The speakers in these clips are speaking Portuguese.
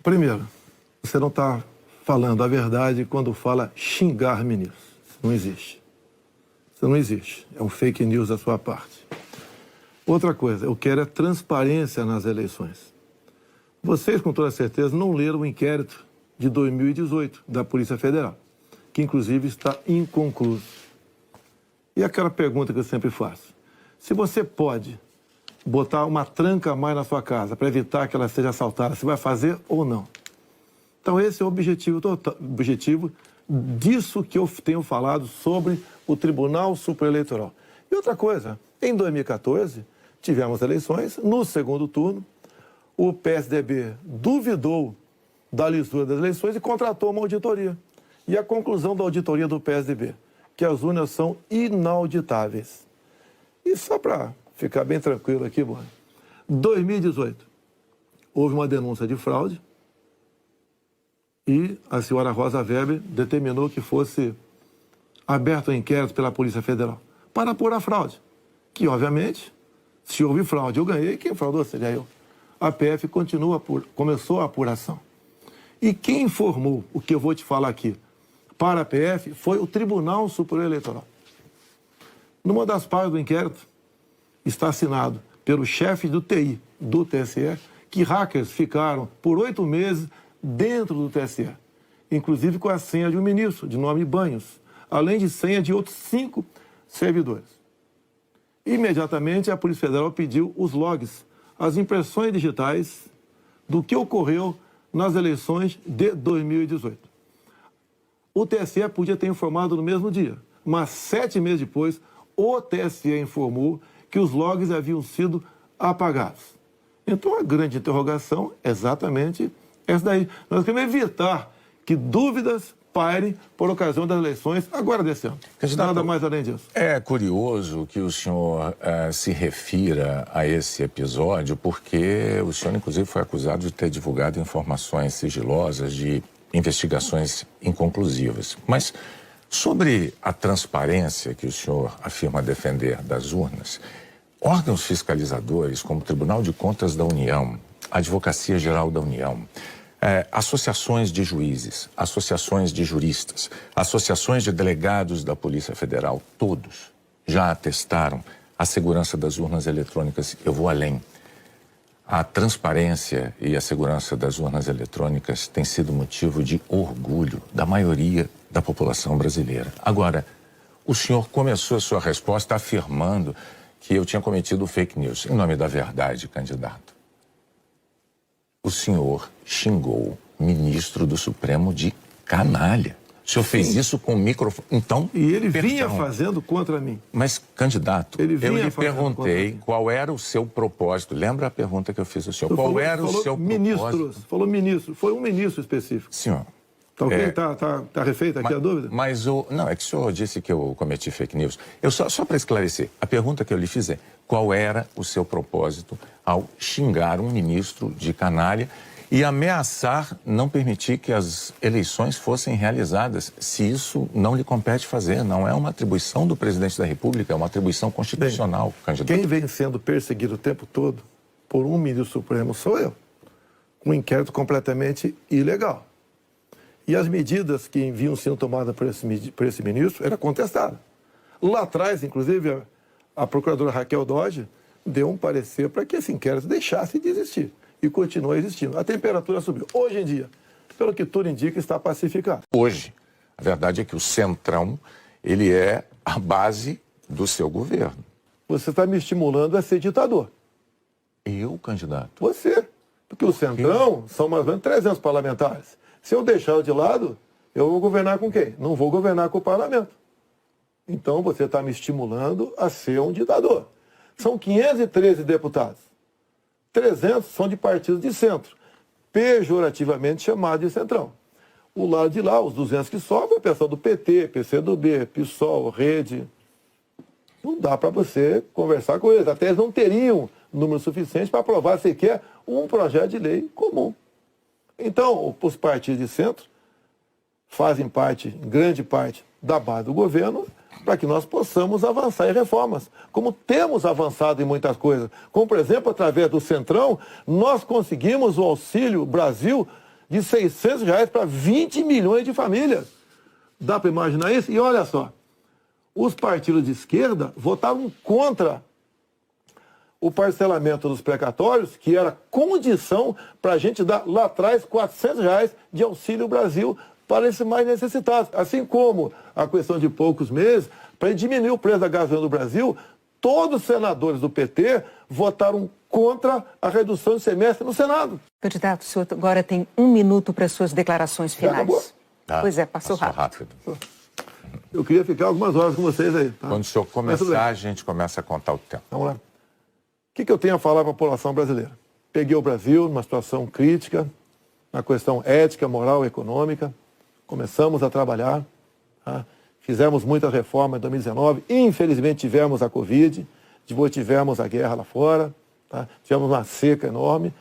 Primeiro, você não está falando a verdade quando fala xingar ministros. Isso não existe. Isso não existe. É um fake news da sua parte. Outra coisa, eu quero é transparência nas eleições. Vocês, com toda certeza, não leram o inquérito de 2018 da Polícia Federal, que inclusive está inconcluso. E aquela pergunta que eu sempre faço: se você pode botar uma tranca a mais na sua casa para evitar que ela seja assaltada, você vai fazer ou não? Então esse é o objetivo disso que eu tenho falado sobre o Tribunal Superior Eleitoral. E outra coisa, em 2014, tivemos eleições, no segundo turno, o PSDB duvidou da lisura das eleições e contratou uma auditoria. E a conclusão da auditoria do PSDB, que as urnas são inauditáveis. E só para ficar bem tranquilo aqui, Boni, 2018, houve uma denúncia de fraude e a senhora Rosa Weber determinou que fosse aberto um inquérito pela Polícia Federal para apurar a fraude. Que, obviamente, se houve fraude, eu ganhei, quem fraudou seria eu. A PF começou a apuração. E quem informou o que eu vou te falar aqui para a PF foi o Tribunal Superior Eleitoral. Numa das partes do inquérito está assinado pelo chefe do TI do TSE que hackers ficaram por 8 meses dentro do TSE, inclusive com a senha de um ministro, de nome Banhos, além de senha de outros 5 servidores. Imediatamente, a Polícia Federal pediu os logs, as impressões digitais do que ocorreu nas eleições de 2018. O TSE podia ter informado no mesmo dia, mas 7 meses depois, o TSE informou que os logs haviam sido apagados. Então, a grande interrogação é exatamente essa daí. Nós queremos evitar que dúvidas pairem por ocasião das eleições agora desse ano. Nada mais além disso. É curioso que o senhor se refira a esse episódio, porque o senhor, inclusive, foi acusado de ter divulgado informações sigilosas de investigações inconclusivas. Mas sobre a transparência que o senhor afirma defender das urnas, órgãos fiscalizadores como o Tribunal de Contas da União, a Advocacia Geral da União, associações de juízes, associações de juristas, associações de delegados da Polícia Federal, todos já atestaram a segurança das urnas eletrônicas. Eu vou além. A transparência e a segurança das urnas eletrônicas tem sido motivo de orgulho da maioria da população brasileira. Agora, o senhor começou a sua resposta afirmando que eu tinha cometido fake news. Em nome da verdade, candidato, o senhor xingou o ministro do Supremo de canalha. O senhor fez isso com o microfone. Então, e ele vinha fazendo contra mim. Mas, candidato, eu lhe perguntei qual era o seu propósito. Lembra a pergunta que eu fiz ao senhor? Qual era o seu propósito? Falou ministro. Foi um ministro específico. Senhor. Tá ok? Tá refeita aqui a dúvida? Mas não, é que o senhor disse que eu cometi fake news. Só para esclarecer, a pergunta que eu lhe fiz é: qual era o seu propósito ao xingar um ministro de canalha e ameaçar não permitir que as eleições fossem realizadas, se isso não lhe compete fazer? Não é uma atribuição do presidente da República, é uma atribuição constitucional, candidato. Quem vem sendo perseguido o tempo todo por um ministro supremo sou eu. Um inquérito completamente ilegal. E as medidas que vinham sendo tomadas por esse ministro eram contestadas. Lá atrás, inclusive, a procuradora Raquel Dodge deu um parecer para que esse inquérito deixasse de existir. E continua existindo. A temperatura subiu. Hoje em dia, pelo que tudo indica, está pacificado. Hoje, a verdade é que o Centrão, ele é a base do seu governo. Você está me estimulando a ser ditador. Eu, candidato? Você. Porque o Centrão são mais ou menos 300 parlamentares. Se eu deixar de lado, eu vou governar com quem? Não vou governar com o parlamento. Então você está me estimulando a ser um ditador. São 513 deputados. 300 são de partidos de centro, pejorativamente chamados de centrão. O lado de lá, os 200 que sobram, é o pessoal do PT, PCdoB, PSOL, Rede. Não dá para você conversar com eles. Até eles não teriam número suficiente para aprovar sequer um projeto de lei comum. Então, os partidos de centro fazem parte, grande parte, da base do governo para que nós possamos avançar em reformas, como temos avançado em muitas coisas. Como, por exemplo, através do Centrão, nós conseguimos o Auxílio Brasil de R$600 para 20 milhões de famílias. Dá para imaginar isso? E olha só, os partidos de esquerda votaram contra o parcelamento dos precatórios, que era condição para a gente dar lá atrás R$400 de Auxílio Brasil para esses mais necessitados. Assim como a questão de poucos meses, para diminuir o preço da gasolina do Brasil, todos os senadores do PT votaram contra a redução de semestre no Senado. Candidato, o senhor agora tem 1 minuto para suas declarações finais. Já acabou? Pois é, passou rápido. Eu queria ficar algumas horas com vocês aí. Tá? Quando o senhor começar, a gente começa a contar o tempo. Vamos lá. O que eu tenho a falar para a população brasileira? Peguei o Brasil numa situação crítica, na questão ética, moral e econômica. Começamos a trabalhar, tá? Fizemos muitas reformas em 2019. Infelizmente tivemos a Covid, depois tivemos a guerra lá fora, tá? Tivemos uma seca enorme.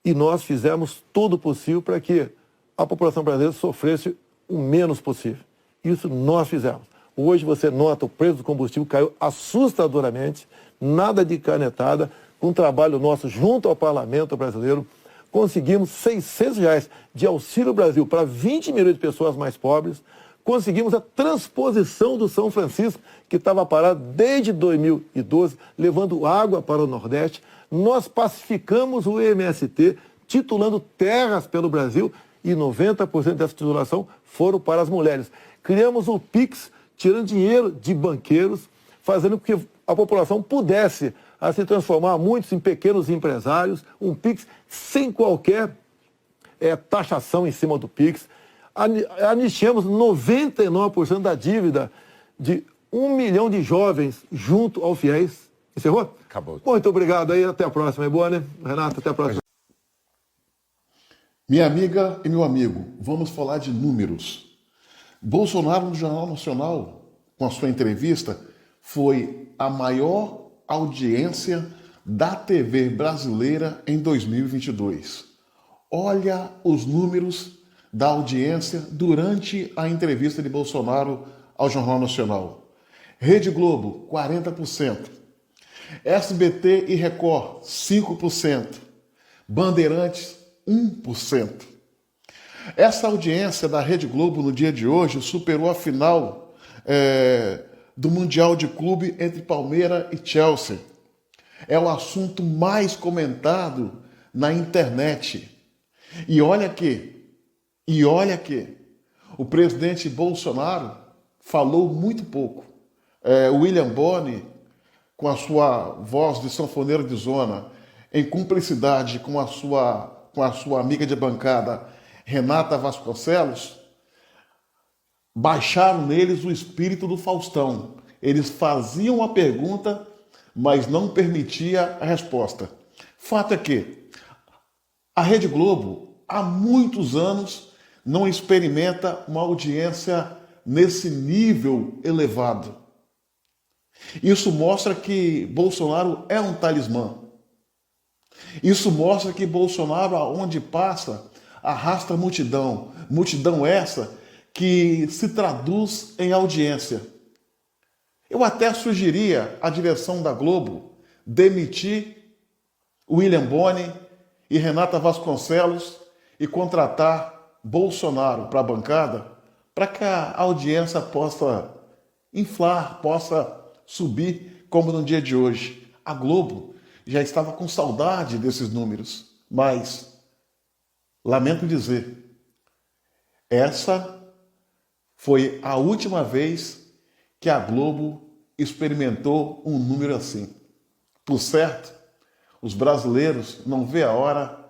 E nós fizemos tudo possível para que a população brasileira sofresse o menos possível. Isso nós fizemos. Hoje você nota o preço do combustível caiu assustadoramente, nada de canetada, com o trabalho nosso junto ao parlamento brasileiro, conseguimos R$600 de Auxílio Brasil para 20 milhões de pessoas mais pobres, conseguimos a transposição do São Francisco, que estava parado desde 2012, levando água para o Nordeste. Nós pacificamos o MST, titulando terras pelo Brasil, e 90% dessa titulação foram para as mulheres. Criamos o PIX, tirando dinheiro de banqueiros, fazendo com que a população pudesse se transformar muitos em pequenos empresários, um PIX sem qualquer taxação em cima do PIX. Anistiamos 99% da dívida de 1 milhão de jovens junto ao FIES. Encerrou? Acabou. Muito obrigado aí, até a próxima. É boa, né? Renato, até a próxima. Minha amiga e meu amigo, vamos falar de números. Bolsonaro no Jornal Nacional, com a sua entrevista, foi a maior audiência da TV brasileira em 2022. Olha os números da audiência durante a entrevista de Bolsonaro ao Jornal Nacional. Rede Globo, 40%. SBT e Record, 5%. Bandeirantes, 1%. Essa audiência da Rede Globo no dia de hoje superou a final do Mundial de Clube entre Palmeiras e Chelsea. É o assunto mais comentado na internet. E olha que o presidente Bolsonaro falou muito pouco. William Bonner, com a sua voz de sanfoneiro de zona, em cumplicidade com a sua amiga de bancada, Renata Vasconcelos, baixaram neles o espírito do Faustão. Eles faziam a pergunta, mas não permitia a resposta. Fato é que a Rede Globo, há muitos anos, não experimenta uma audiência nesse nível elevado. Isso mostra que Bolsonaro é um talismã. Isso mostra que Bolsonaro, aonde passa, arrasta multidão. Multidão essa que se traduz em audiência. Eu até sugeria à direção da Globo demitir William Bonner e Renata Vasconcelos e contratar Bolsonaro para a bancada, para que a audiência possa inflar, possa subir como no dia de hoje. A Globo já estava com saudade desses números, mas, lamento dizer, essa foi a última vez que a Globo experimentou um número assim. Por certo, os brasileiros não vê a hora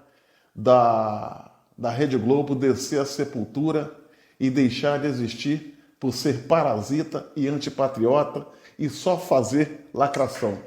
da Rede Globo descer a sepultura e deixar de existir por ser parasita e antipatriota e só fazer lacração.